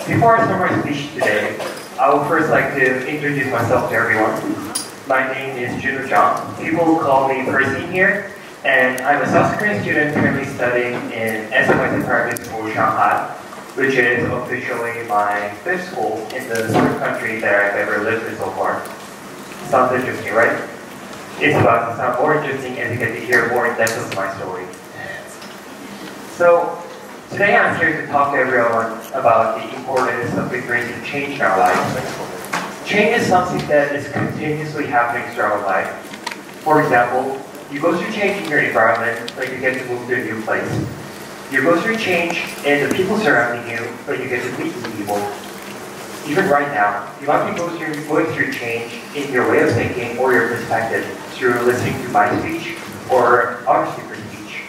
Before I start my speech today, I would first like to introduce myself to everyone. My name is Joonwoo. People call me Percy here, and I'm a South Korean student currently studying in SMIC Private School, Shanghai, which is officially my fifth school in the third country that I've ever lived in so far. Sounds interesting, right? It's about to sound more interesting as you get to hear more in depth of my story. So, today I'm here to talk to everyone about the importance of embracing change in our lives. Change is something that is continuously happening throughout our life. For example, you go through change in your environment, but you get to move to a new place. You go through change in the people surrounding you, but you get to meet new people. Even right now, you might be going through change in your way of thinking or your perspective through listening to my speech or other speakers' speech.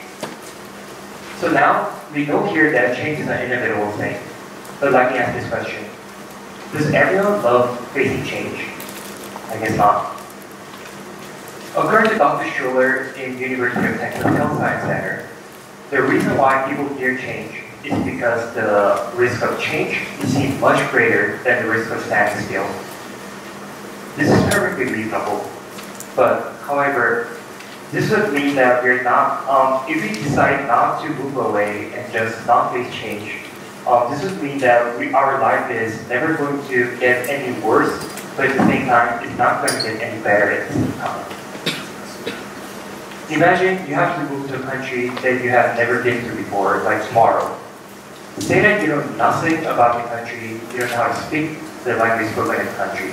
So now, we know here that change is an inevitable thing. But let me ask this question. Does everyone love facing change? I guess not. According to Dr. Schuller in University of Texas Health Science Center, the reason why people fear change is because the risk of change is seen much greater than the risk of standing still. This is perfectly reasonable, but however, this would mean that we're not, if we decide not to move away and just not face change, this would mean that our life is never going to get any worse, but at the same time, it's not going to get any better at the same time. Imagine you have to move to a country that you have never been to before, like tomorrow. Say that you know nothing about the country, you don't know how to speak the language spoken in the country.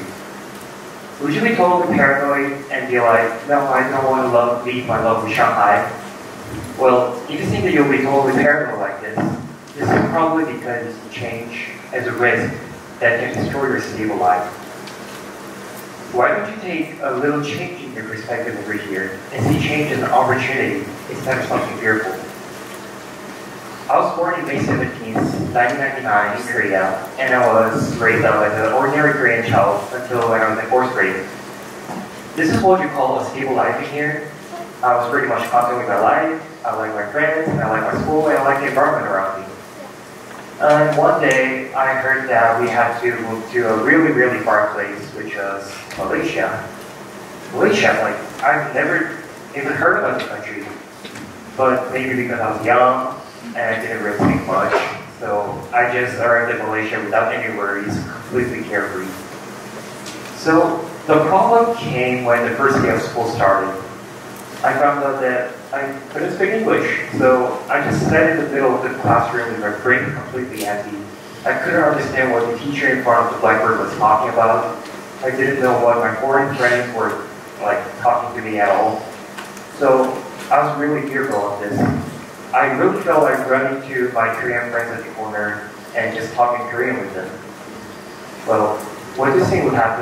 Would you be totally paranoid and be like, no, I don't want to leave my lovely Shanghai? Well, if you think that you'll be totally paranoid like this is probably because change as a risk that can destroy your stable life. Why don't you take a little change in your perspective over here and see change as an opportunity instead of something fearful? I was born in May 17th, 1999 in Korea, and I was raised up as an ordinary Korean child until when I was in 4th grade. This is what you call a stable life in here. I was pretty much content with my life, I like my friends, and I like my school, and I like the environment around me. And one day, I heard that we had to move to a really, really far place, which was Malaysia. Malaysia, like, I've never even heard about the country, but maybe because I was young, and I didn't really think much, so I just arrived in Malaysia without any worries, completely carefree. So the problem came when the first day of school started. I found out that I couldn't speak English, so I just sat in the middle of the classroom with my brain completely empty. I couldn't understand what the teacher in front of the blackboard was talking about. I didn't know what my foreign friends were like talking to me at all. So I was really fearful of this. I really felt like running to my Korean friends at the corner and just talking Korean with them. Well, what do you think would have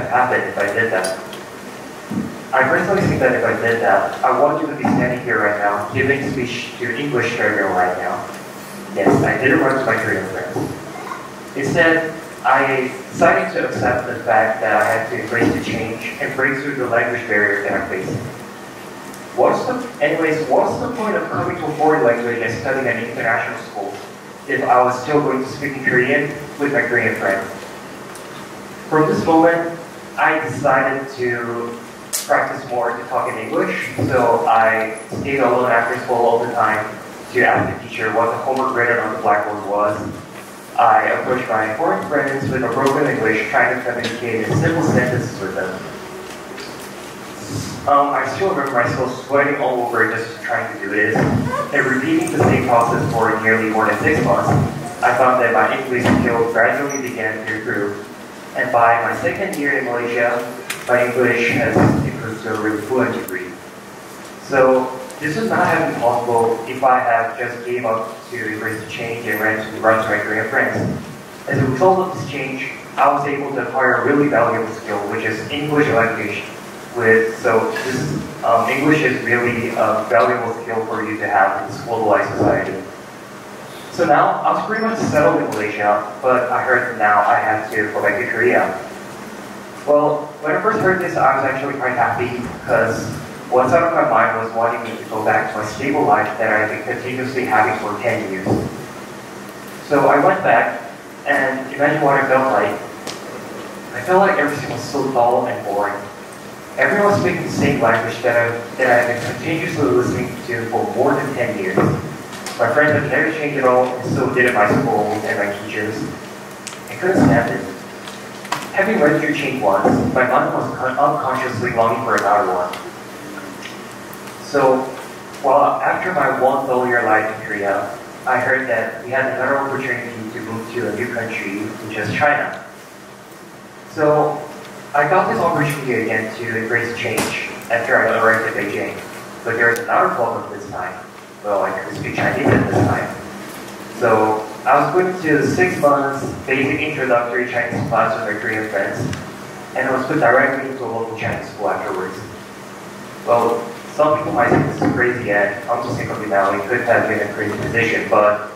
happened if I did that? I personally think that if I did that, I want you to be standing here right now, giving a speech to English to everyone right now. Yes, I didn't run to my Korean friends. Instead, I decided to accept the fact that I had to embrace the change and break through the language barrier that I'm facing. What's the point of coming to a foreign language and studying at an international school if I was still going to speak in Korean with my Korean friends? From this moment, I decided to practice more to talk in English, so I stayed alone after school all the time to ask the teacher what the homework written on the blackboard was. I approached my foreign friends with a broken English, trying to communicate in simple sentences with them. I still remember myself sweating all over just trying to do this, and repeating the same process for nearly more than 6 months. I found that my English skills gradually began to improve, and by my second year in Malaysia, my English has improved to a really fluent degree. So this would not have been possible if I had just gave up to embrace the change and run to my Korean friends. As a result of this change, I was able to acquire a really valuable skill, which is English language. English is really a valuable skill for you to have in this globalized society. So now, I was pretty much settled in Malaysia, but I heard that now I had to go back to Korea. Well, when I first heard this, I was actually quite happy, because what's out of my mind was wanting me to go back to my stable life that I've been continuously having for 10 years. So I went back, And imagine what I felt like. I felt like everything was so dull and boring. Everyone was speaking the same language that I've been continuously listening to for more than 10 years. My friends have never changed at all, and so did my school and my teachers. I couldn't stand it. Having read through change once, my mind was unconsciously longing for another one. So, after my 1 year life in Korea, I heard that we had another opportunity to move to a new country, which is China. So, I got this opportunity again to embrace change after I arrived at Beijing. But there was another problem this time. Well, I couldn't speak Chinese at this time. So, I was put to 6 months basic introductory Chinese class with my Korean friends, and I was put directly into a local Chinese school afterwards. Well, some people might think this is crazy, and I'm just think of it now, it could have been a crazy position, but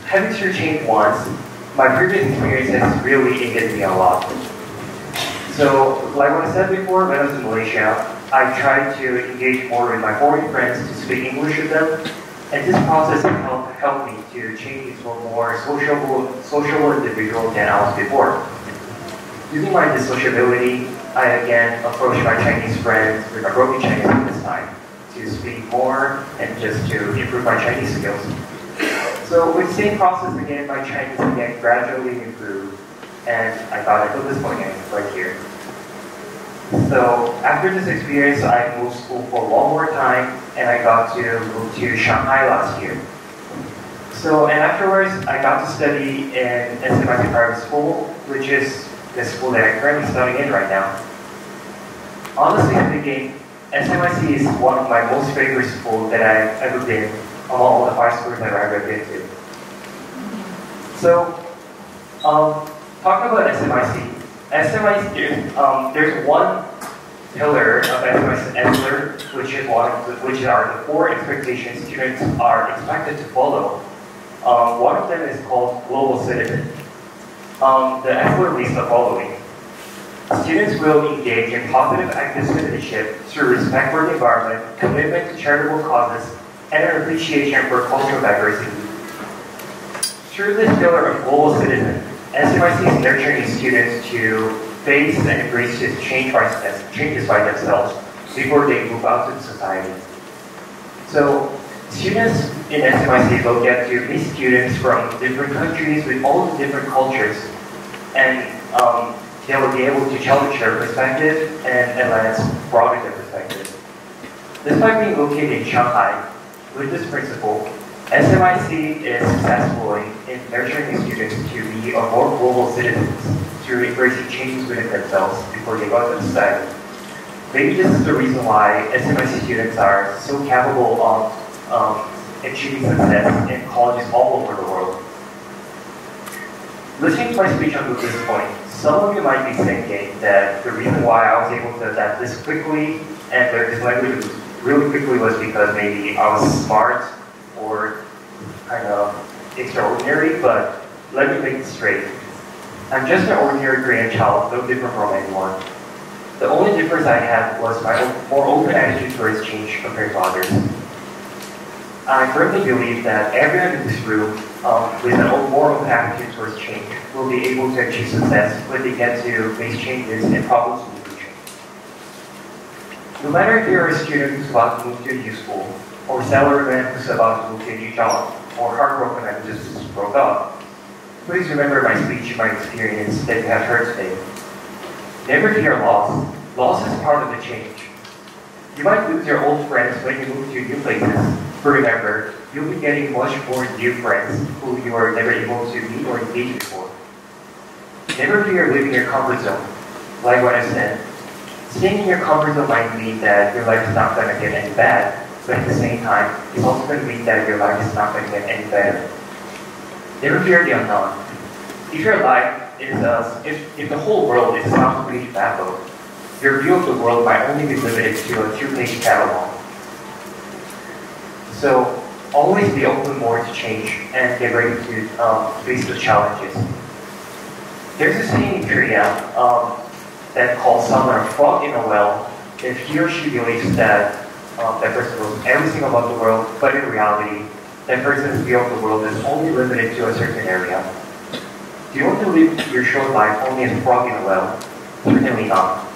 having to change once, my previous experiences really aided me a lot. So, like what I said before, when I was in Malaysia, I tried to engage more with my foreign friends to speak English with them, and this process helped me to change into a more sociable individual than I was before. Using my dissociability, I again approached my Chinese friends with a broken Chinese at this time to speak more and just to improve my Chinese skills. So with the same process again, my Chinese again gradually improved, and I thought I put this point in right here. So after this experience, I moved school for 1 more time, and I got to move to Shanghai last year. So, and afterwards, I got to study in SMIC private school, which is the school that I'm currently studying in right now. Honestly speaking, SMIC is one of my most favorite schools that I've ever been among all the 5 schools that I've ever been to. So, talking about SMIC, there's one pillar of SMIC, which are the 4 expectations students are expected to follow. One of them is called global citizen. The Esler reads the following. Students will engage in positive active citizenship through respect for the environment, commitment to charitable causes, and an appreciation for cultural diversity. Through this pillar of global citizen, SMIC is nurturing students to face and embrace changes by themselves before they move out to society. So, students in SMIC will get to meet students from different countries with all the different cultures, and they will be able to challenge their perspective and at last broaden their perspective. Despite being located in Shanghai, with this principle, SMIC is successful in nurturing students to be a more global citizens through embracing changes within themselves before they go out to society. Maybe this is the reason why SMIC students are so capable of achieving success in colleges all over the world. Listening to my speech up to this point, some of you might be thinking that the reason why I was able to adapt this quickly and learn this language really quickly was because maybe I was smart or kind of extraordinary, but let me make it straight. I'm just an ordinary Korean child, no different from anyone. The only difference I had was my more open attitude towards change compared to others. I firmly believe that everyone in this room with a more open attitude towards change will be able to achieve success when they get to face changes and problems in the future. No matter if you're a student who's about to move to a new school, or salaryman who's about to move to a new job, or heartbroken and just broke up, please remember my speech and my experience that you have heard today. Never fear loss. Loss is part of the change. You might lose your old friends when you move to new places, but remember, you'll be getting much more new friends who you were never able to meet or engage before. Never fear leaving your comfort zone. Like what I said, staying in your comfort zone might mean that your life is not going to get any bad, but at the same time, it's also going to mean that your life is not going to get any better. Never fear the unknown. If your life is if the whole world is a 1,000-page map, your view of the world might only be limited to a 2-page catalog. So always be open more to change and get ready to face the challenges. There's a saying in Korea that calls someone a frog in a well if he or she believes that that person knows everything about the world, but in reality, that person's view of the world is only limited to a certain area. Do you want to live your short life only as a frog in a well? Certainly not.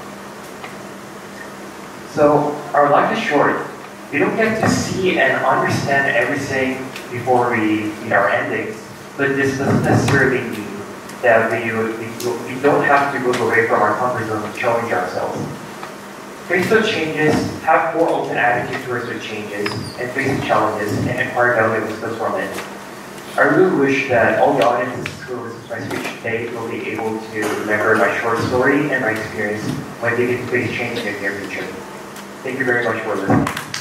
So, our life is short. We don't get to see and understand everything before we meet our endings, but this doesn't necessarily mean that we don't have to move away from our comfort zone and challenge ourselves. Face those changes, have more open attitude towards those changes, and face the challenges and acquire value wisdom from it. I really wish that all the audiences who listen to my speech today will be able to remember my short story and my experience when they get to face change in the near future. Thank you very much for listening.